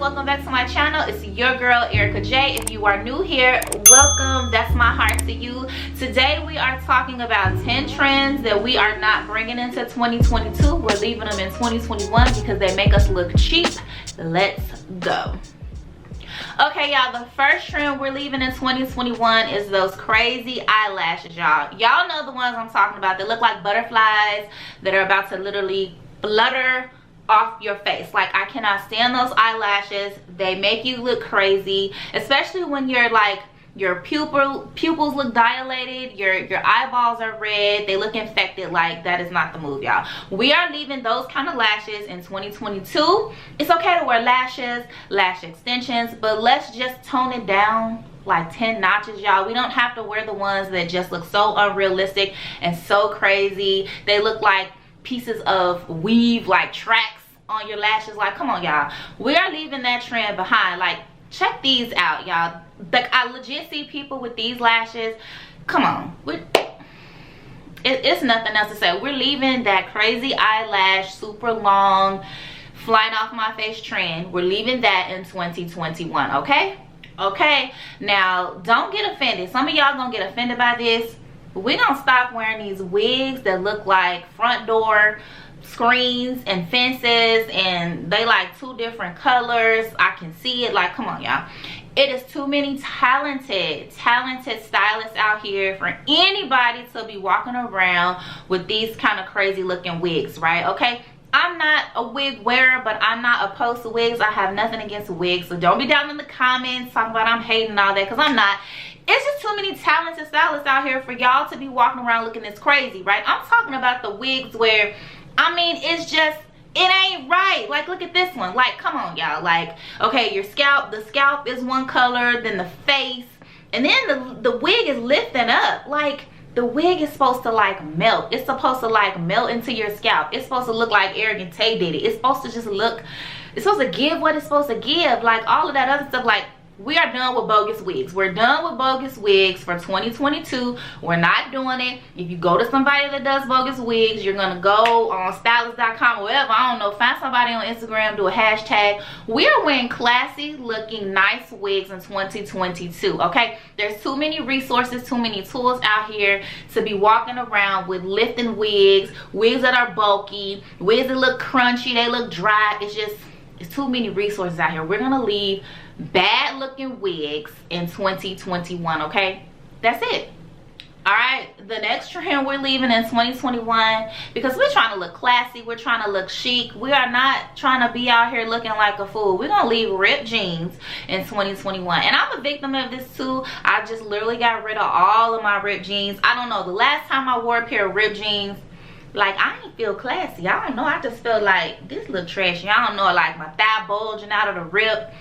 welcome back to my channel. It's your girl Erica J. If you are new here, welcome. That's my heart to you. Today we are talking about 10 trends that we are not bringing into 2022. We're leaving them in 2021 because they make us look cheap. Let's go. Okay, y'all, the first trend we're leaving in 2021 is those crazy eyelashes, y'all. Y'all know the ones I'm talking about. They look like butterflies that are about to literally flutter off your face. Like, I cannot stand those eyelashes. They make you look crazy, especially when you're like, your pupils look dilated, your eyeballs are red, they look infected. Like, that is not the move, y'all. We are leaving those kind of lashes in 2022. It's okay to wear lashes, lash extensions, but let's just tone it down like 10 notches, y'all. We don't have to wear the ones that just look so unrealistic and so crazy. They look like pieces of weave, like tracks on your lashes. Like, come on, y'all. We are leaving that trend behind. Like, check these out, y'all. Like, I legit see people with these lashes. Come on. It's nothing else to say. We're leaving that crazy eyelash, super long, flying off my face trend. We're leaving that in 2021, okay? Okay. Now, don't get offended. Some of y'all gonna get offended by this. We don't stop wearing these wigs that look like front door screens and fences, and they like two different colors. I can see it. Like, come on, y'all. It is too many talented stylists out here for anybody to be walking around with these kind of crazy looking wigs, right? Okay, I'm not a wig wearer, but I'm not opposed to wigs. I have nothing against wigs, so don't be down in the comments talking about I'm hating and all that, because I'm not. It's just too many talented stylists out here for y'all to be walking around looking this crazy, right? I'm talking about the wigs where, I mean, it's just, it ain't right. Like, look at this one. Like, come on, y'all. Like, okay, your scalp, the scalp is one color, then the face, and then the wig is lifting up. Like, the wig is supposed to like melt. It's supposed to like melt into your scalp. It's supposed to look like Arrogant Tay did it. It's supposed to just look, it's supposed to give what it's supposed to give. Like, all of that other stuff. Like, we are done with bogus wigs. We're done with bogus wigs for 2022. We're not doing it. If you go to somebody that does bogus wigs, you're gonna go on stylist.com or whatever, I don't know, find somebody on Instagram, do a hashtag. We are wearing classy looking nice wigs in 2022, okay? There's too many resources, too many tools out here to be walking around with lifting wigs, wigs that are bulky, wigs that look crunchy, they look dry. It's too many resources out here. We're gonna leave bad looking wigs in 2021, okay? That's it. All right, the next trend we're leaving in 2021, because we're trying to look classy, we're trying to look chic. We are not trying to be out here looking like a fool. We're gonna leave ripped jeans in 2021, and I'm a victim of this too. I just literally got rid of all of my ripped jeans. I don't know, the last time I wore a pair of ripped jeans, like, I ain't feel classy. I don't know, I just felt like this look trashy. I don't know, like my thigh bulging out of the rip.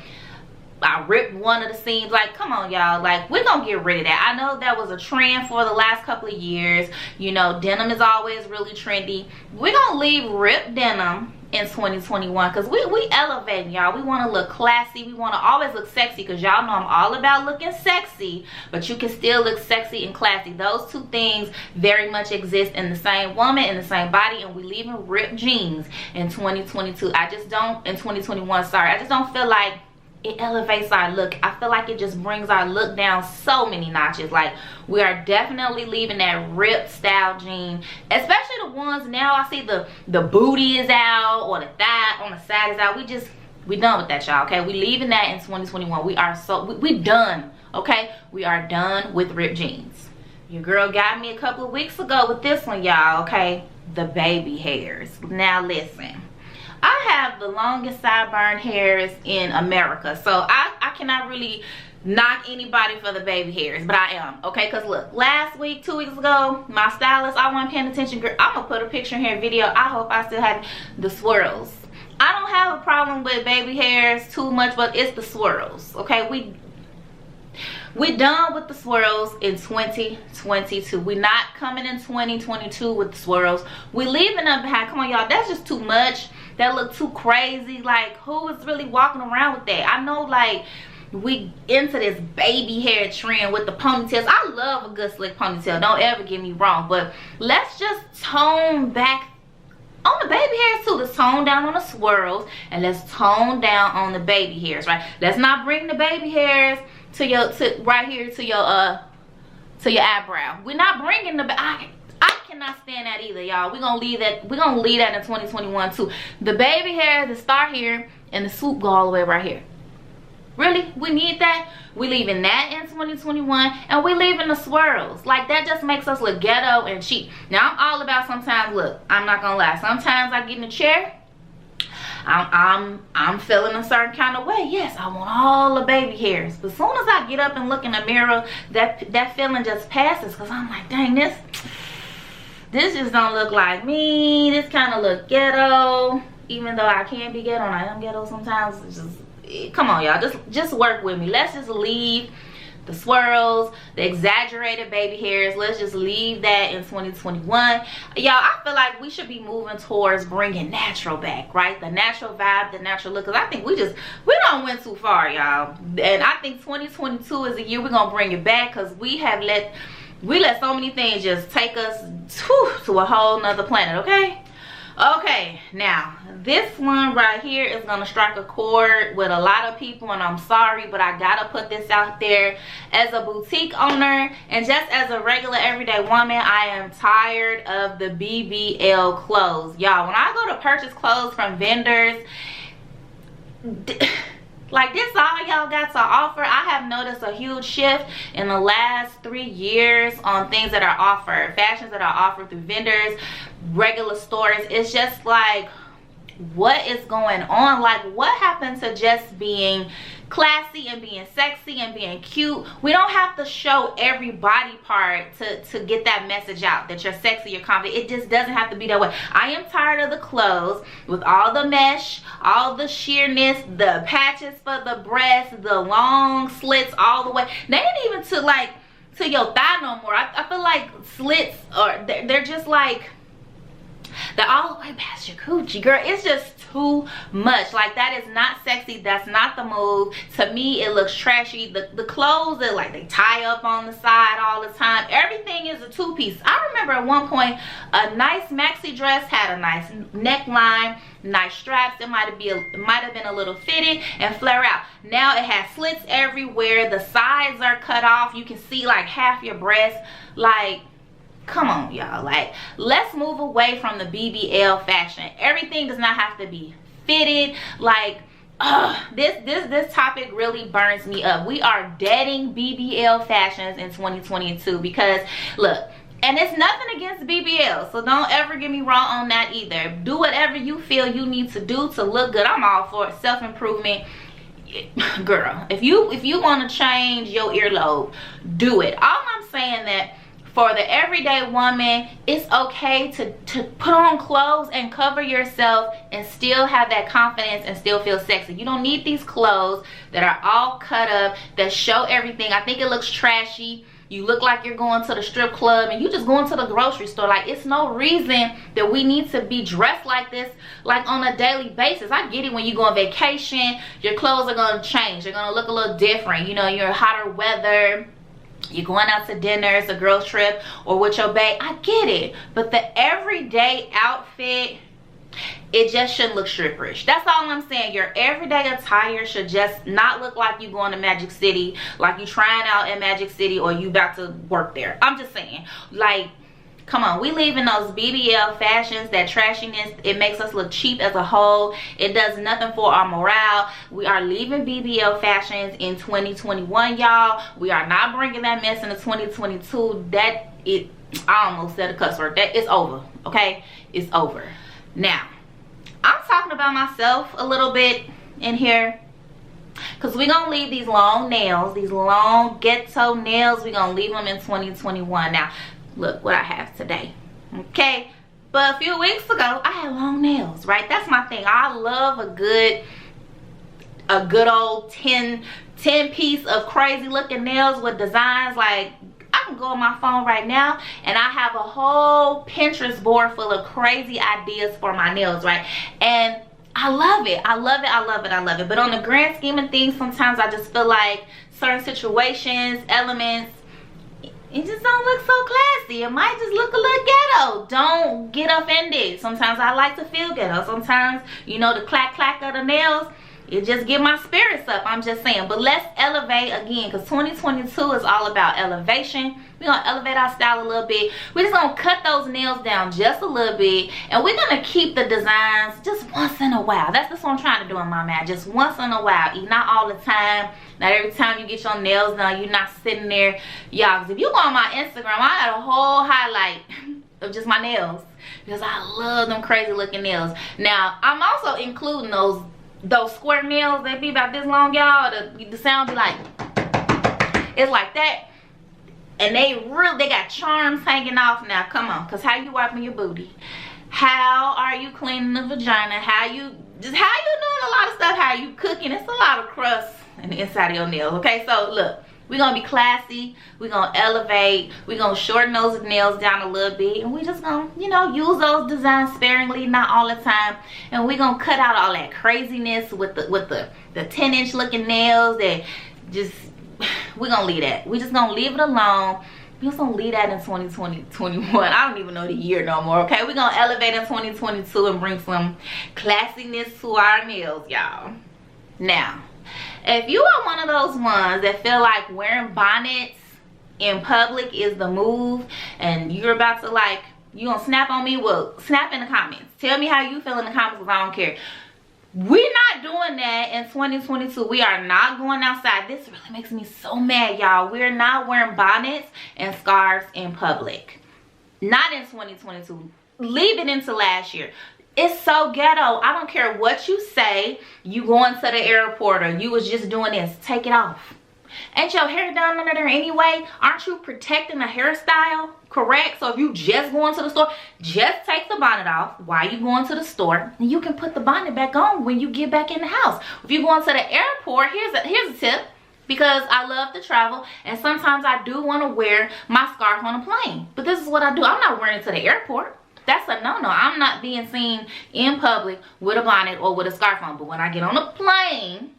I ripped one of the seams. Like, come on, y'all. Like, we're gonna get rid of that. I know that was a trend for the last couple of years. You know, denim is always really trendy. We're gonna leave ripped denim in 2021 because we elevating, y'all. We want to look classy. We want to always look sexy, because y'all know I'm all about looking sexy, but you can still look sexy and classy. Those two things very much exist in the same woman, in the same body, and we leaving ripped jeans in 2022. I just don't, in 2021, sorry, I just don't feel like it elevates our look. I feel like it just brings our look down so many notches. Like, we are definitely leaving that ripped style jean, especially the ones now I see the booty is out or the thigh on the side is out. We done with that, y'all, okay? We leaving that in 2021. We are we done, okay? We are done with ripped jeans. Your girl got me a couple of weeks ago with this one, y'all, okay? The baby hairs. Now listen, I have the longest sideburn hairs in America, so I cannot really knock anybody for the baby hairs, but I am, okay? Because look, last week, 2 weeks ago, my stylist, I wasn't paying attention, girl. I'm gonna put a picture in here, video. I hope I still have the swirls. I don't have a problem with baby hairs too much, but it's the swirls, okay? We done with the swirls in 2022. We're not coming in 2022 with the swirls. We leaving them behind. Come on, y'all, that's just too much. That look too crazy. Like, who is really walking around with that? I know, like, we into this baby hair trend with the ponytails. I love a good slick ponytail, don't ever get me wrong, but let's just tone back on the baby hairs too. Let's tone down on the swirls and let's tone down on the baby hairs, right? Let's not bring the baby hairs to your right here to your eyebrow. We're not bringing the I cannot stand that either, y'all. We're gonna leave that in 2021 too. The baby hairs that start here and the swoop go all the way right here. Really? We need that? We leaving that in 2021 and we leaving the swirls. Like, that just makes us look ghetto and cheap. Now, I'm all about sometimes, look, I'm not gonna lie. Sometimes I get in the chair, I'm feeling a certain kind of way. Yes, I want all the baby hairs. But as soon as I get up and look in the mirror, that feeling just passes, because I'm like, dang, this just don't look like me. This kind of look ghetto. Even though I can be ghetto and I am ghetto sometimes, it's just, come on, y'all, just work with me. Let's just leave the swirls, the exaggerated baby hairs. Let's just leave that in 2021. Y'all, I feel like we should be moving towards bringing natural back, right? The natural vibe, the natural look, because I think we don't went too far, y'all. And I think 2022 is the year we're gonna bring it back, because we let so many things just take us to a whole nother planet. Okay, now this one right here is gonna strike a chord with a lot of people, and I'm sorry, but I gotta put this out there. As a boutique owner and just as a regular everyday woman, I am tired of the BBL clothes. Y'all, when I go to purchase clothes from vendors, like, this all y'all got to offer. I have noticed a huge shift in the last 3 years on things that are offered, fashions that are offered through vendors, regular stores. It's just like, what is going on? Like, what happened to just being classy and being sexy and being cute? We don't have to show every body part to get that message out that you're sexy, you're confident. It just doesn't have to be that way. I am tired of the clothes with all the mesh, all the sheerness, the patches for the breasts, the long slits all the way. They ain't even to your thigh no more. I feel like slits they're just like, they're all the way past your coochie, girl. It's just too much. Like, that is not sexy. That's not the move. To me, it looks trashy. The clothes that, like, they tie up on the side all the time. Everything is a two-piece. I remember at one point, a nice maxi dress had a nice neckline, nice straps. It might have been a little fitted and flare out. Now it has slits everywhere. The sides are cut off. You can see like half your breast. Like, come on, y'all. Like, let's move away from the BBL fashion. Everything does not have to be fitted. Like, this topic really burns me up. We are deading BBL fashions in 2022 because, look, and it's nothing against BBL, so don't ever get me wrong on that either. Do whatever you feel you need to do to look good. I'm all for it. Self-improvement. Girl, if you want to change your earlobe, do it. All I'm saying that for the everyday woman, it's okay to put on clothes and cover yourself and still have that confidence and still feel sexy. You don't need these clothes that are all cut up, that show everything. I think it looks trashy. You look like you're going to the strip club and you just going to the grocery store. Like, it's no reason that we need to be dressed like this, like, on a daily basis. I get it, when you go on vacation, your clothes are going to change. They're going to look a little different. You know, you're in hotter weather, you're going out to dinner, it's a girls trip, or with your bae. I get it. But the everyday outfit, it just shouldn't look stripperish. That's all I'm saying. Your everyday attire should just not look like you going to Magic City, like you trying out at Magic City or you about to work there. I'm just saying, like, come on, we leaving those BBL fashions, that trashiness. It makes us look cheap as a whole. It does nothing for our morale. We are leaving BBL fashions in 2021, y'all. We are not bringing that mess into 2022. I almost said a cuss word. That is over, okay? It's over. Now, I'm talking about myself a little bit in here, because we're going to leave these long nails, these long ghetto nails. We're going to leave them in 2021. Now, look what I have today, okay? But a few weeks ago, I had long nails, right? That's my thing. I love a good old 10 piece of crazy looking nails with designs. Like, I can go on my phone right now and I have a whole Pinterest board full of crazy ideas for my nails, right? And I love it. I love it. I love it. I love it. But on the grand scheme of things, sometimes I just feel like certain situations, elements, it just don't look so classy. It might just look a little ghetto. Don't get offended. Sometimes I like to feel ghetto. Sometimes, you know, the clack clack of the nails, it just get my spirits up. I'm just saying. But let's elevate again, because 2022 is all about elevation. We're going to elevate our style a little bit. We're just going to cut those nails down just a little bit. And we're going to keep the designs just once in a while. That's what I'm trying to do in my mat. Just once in a while. Not all the time. Not every time you get your nails done, you're not sitting there. Y'all, if you go on my Instagram, I had a whole highlight of just my nails. Because I love them crazy looking nails. Now, I'm also including those square nails. They be about this long, y'all. The sound be like, it's like that. And they got charms hanging off now. Come on, because how you wiping your booty? How are you cleaning the vagina? How you doing a lot of stuff? How you cooking? It's a lot of crust in the inside of your nails. Okay, so look, we're gonna be classy. We're gonna elevate. We're gonna shorten those nails down a little bit, and we just gonna, you know, use those designs sparingly, not all the time. And we're gonna cut out all that craziness with the 10-inch looking nails that just. We're gonna leave that. We're just gonna leave it alone. We're just gonna leave that in 2020, 21. I don't even know the year no more. Okay, we're gonna elevate in 2022 and bring some classiness to our nails, y'all. Now, if you are one of those ones that feel like wearing bonnets in public is the move, and you're about to like, you gonna snap on me, well, snap in the comments. Tell me how you feel in the comments, because I don't care. We're not doing that in 2022. We are not going outside. This really makes me so mad, y'all. We're not wearing bonnets and scarves in public. Not in 2022. Leave it into last year. It's so ghetto. I don't care what you say. You going to the airport or you was just doing this. Take it off. Ain't your hair done under there anyway? Aren't you protecting the hairstyle? Correct? So if you just going to the store, just take the bonnet off while you going to the store, and you can put the bonnet back on when you get back in the house. If you're going to the airport, here's a tip, because I love to travel, and sometimes I do want to wear my scarf on a plane. But this is what I do. I'm not wearing it to the airport. That's a no-no. I'm not being seen in public with a bonnet or with a scarf on. But when I get on a plane,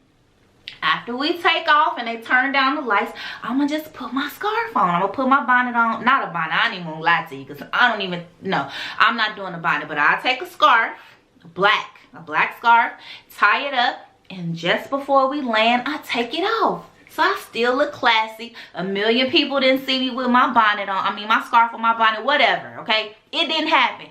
after we take off and they turn down the lights, I'm gonna just put my scarf on. I'm gonna put my bonnet on. Not a bonnet. I ain't even gonna lie to you, because I don't even know. I'm not doing a bonnet, but I'll take a scarf, a black scarf, tie it up, and just before we land, I take it off. So I still look classy. A million people didn't see me with my bonnet on. I mean, my scarf on my bonnet, whatever, okay? It didn't happen.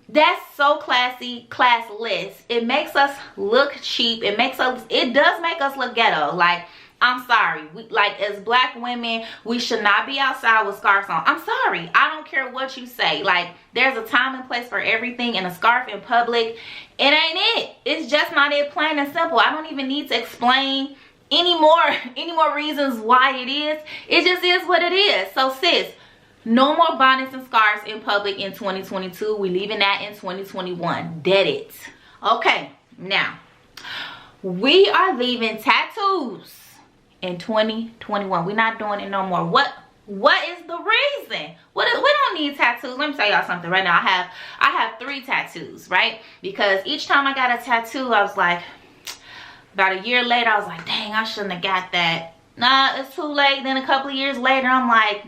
That's so classy, classless. It makes us look cheap. It does make us look ghetto. Like, I'm sorry. Like, as black women, we should not be outside with scarves on. I'm sorry. I don't care what you say. Like, there's a time and place for everything, and a scarf in public, it ain't it. It's just not it, plain and simple. I don't even need to explain any more reasons why it is. It just is what it is. So, sis, no more bonnets and scarves in public in 2022. We leaving that in 2021. Dead it. Okay, now we are leaving tattoos in 2021. We're not doing it no more. What is the reason? We don't need tattoos. Let me tell y'all something right now. I have 3 tattoos, right? Because each time I got a tattoo, I was like, about a year later, I was like, dang, I shouldn't have got that. Nah, it's too late. Then a couple of years later, I'm like,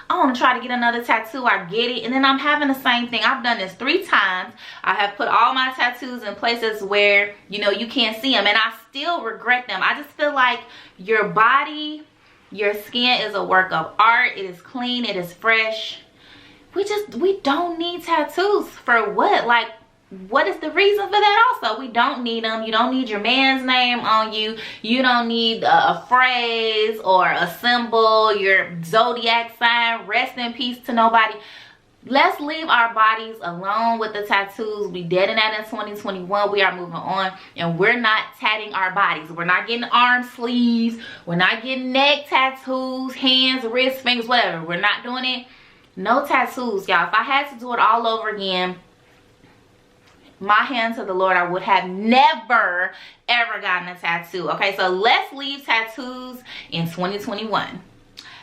I want to try to get another tattoo. I get it. And then I'm having the same thing. I've done this 3 times. I have put all my tattoos in places where, you know, you can't see them. And I still regret them. I just feel like your body, your skin is a work of art. It is clean. It is fresh. We don't need tattoos. For what? Like, what is the reason for that? Also, we don't need them. You don't need your man's name on you. You don't need a phrase or a symbol, your zodiac sign. Rest in peace to nobody. Let's leave our bodies alone with the tattoos. We dead in that in 2021. We are moving on, and we're not tatting our bodies. We're not getting arm sleeves. We're not getting neck tattoos, hands, wrists, fingers, whatever. We're not doing it. No tattoos, y'all. If I had to do it all over again, my hand to the Lord, I would have never ever gotten a tattoo. Okay, so let's leave tattoos in 2021.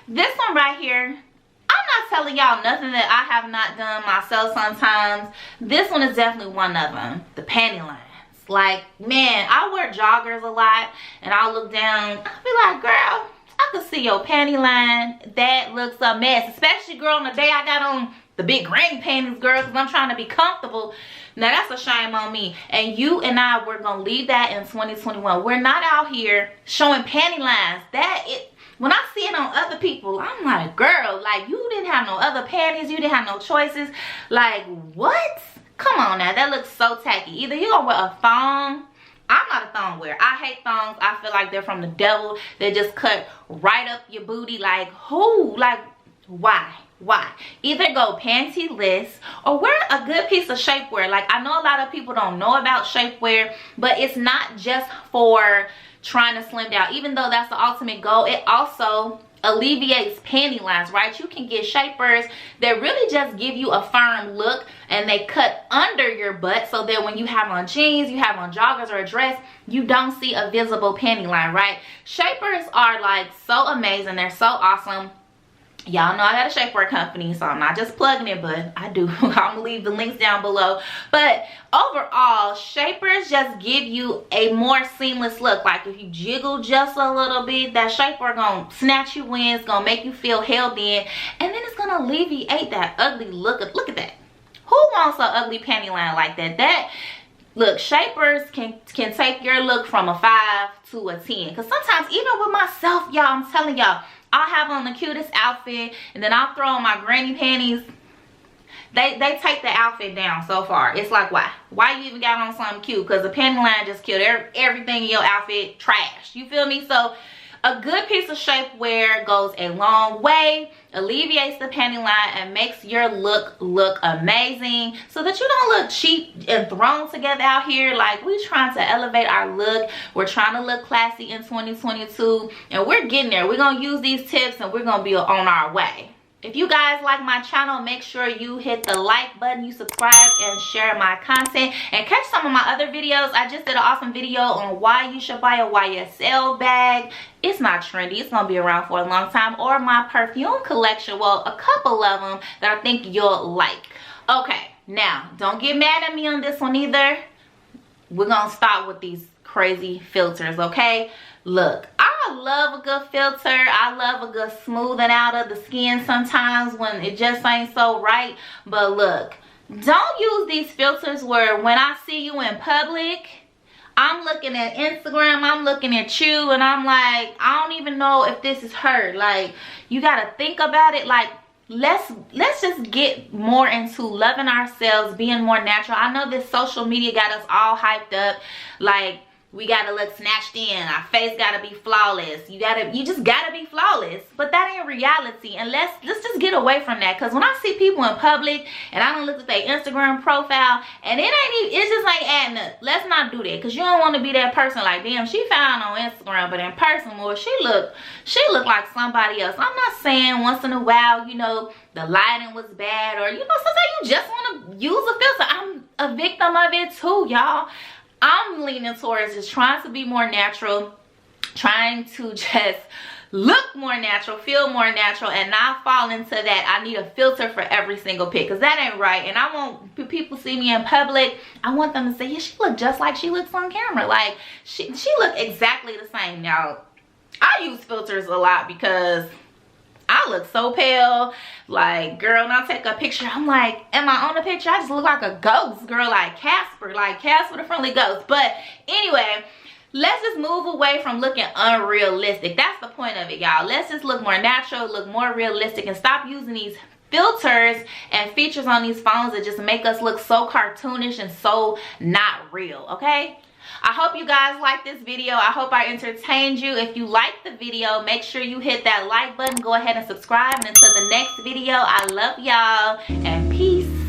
This one right here, I'm not telling y'all nothing that I have not done myself sometimes. This one is definitely one of them. The panty lines. Like, man, I wear joggers a lot, and I'll look down, I'll be like, girl, I could see your panty line. That looks a mess, especially, girl, on the day I got on the big granny panties, girl, because I'm trying to be comfortable. Now, that's a shame on me. And you and I, we're going to leave that in 2021. We're not out here showing panty lines. When I see it on other people, I'm like, girl, like, you didn't have no other panties. You didn't have no choices. Like, what? Come on now. That looks so tacky. Either you're going to wear a thong. I'm not a thong wearer. I hate thongs. I feel like they're from the devil. They just cut right up your booty. Like, who? Like, why? Why? Either go pantyless or wear a good piece of shapewear. Like, I know a lot of people don't know about shapewear, but it's not just for trying to slim down. Even though that's the ultimate goal, it also alleviates panty lines, right? You can get shapers that really just give you a firm look, and they cut under your butt so that when you have on jeans, you have on joggers or a dress, you don't see a visible panty line, right? Shapers are like so amazing. They're so awesome. Y'all know I got a shapewear company, so I'm not just plugging it, but I do. I'm gonna leave the links down below. But overall, shapers just give you a more seamless look. Like, if you jiggle just a little bit, that shapewear gonna snatch you in. It's gonna make you feel held in, and then it's gonna alleviate that ugly look. Look at that. Who wants an ugly panty line like that? Look, shapers can take your look from a 5 to a 10. Because sometimes, even with myself, y'all, I'm telling y'all, I'll have on the cutest outfit, and then I'll throw on my granny panties. They take the outfit down so far. It's like, why? Why you even got on something cute? Because the panty line just killed everything in your outfit. Trash. You feel me? So a good piece of shapewear goes a long way, alleviates the panty line, and makes your look amazing, so that you don't look cheap and thrown together out here. Like, we're trying to elevate our look. We're trying to look classy in 2022, and we're getting there. We're gonna use these tips, and we're gonna be on our way. If you guys like my channel, make sure you hit the like button, you subscribe, and share my content, and catch some of my other videos. I just did an awesome video on why you should buy a YSL bag. It's not trendy. It's gonna be around for a long time. Or my perfume collection. Well, a couple of them that I think you'll like. Okay, now, don't get mad at me on this one either. We're gonna start with these crazy filters, okay? Look, I love a good filter. I love a good smoothing out of the skin sometimes when it just ain't so right. But look, don't use these filters where when I see you in public, I'm looking at Instagram, I'm looking at you, and I'm like, I don't even know if this is her. Like, you gotta think about it. Like, let's just get more into loving ourselves, being more natural. I know this social media got us all hyped up. Like, we gotta look snatched in, our face gotta be flawless, you just gotta be flawless. But that ain't reality. And let's just get away from that. Because when I see people in public and I don't look at their Instagram profile and it just ain't adding up, let's not do that. Because you don't want to be that person like, damn, she found on Instagram, but in person, well, she look like somebody else. I'm not saying once in a while, you know, the lighting was bad, or, you know, sometimes you just want to use a filter. I'm a victim of it too, y'all. I'm leaning towards just trying to be more natural, trying to just look more natural, feel more natural, and not fall into that I need a filter for every single pic, because that ain't right. And I want people see me in public, I want them to say, yeah, she look just like she looks on camera. Like, she look exactly the same. Now, I use filters a lot because I look so pale. Like, girl, when I take a picture, I'm like, am I on the picture? I just look like a ghost, girl, like Casper the Friendly Ghost. But anyway, let's just move away from looking unrealistic. That's the point of it, y'all. Let's just look more natural, look more realistic, and stop using these filters and features on these phones that just make us look so cartoonish and so not real, okay? I hope you guys like this video. I hope I entertained you. If you liked the video, make sure you hit that like button. Go ahead and subscribe. And until the next video, I love y'all and peace.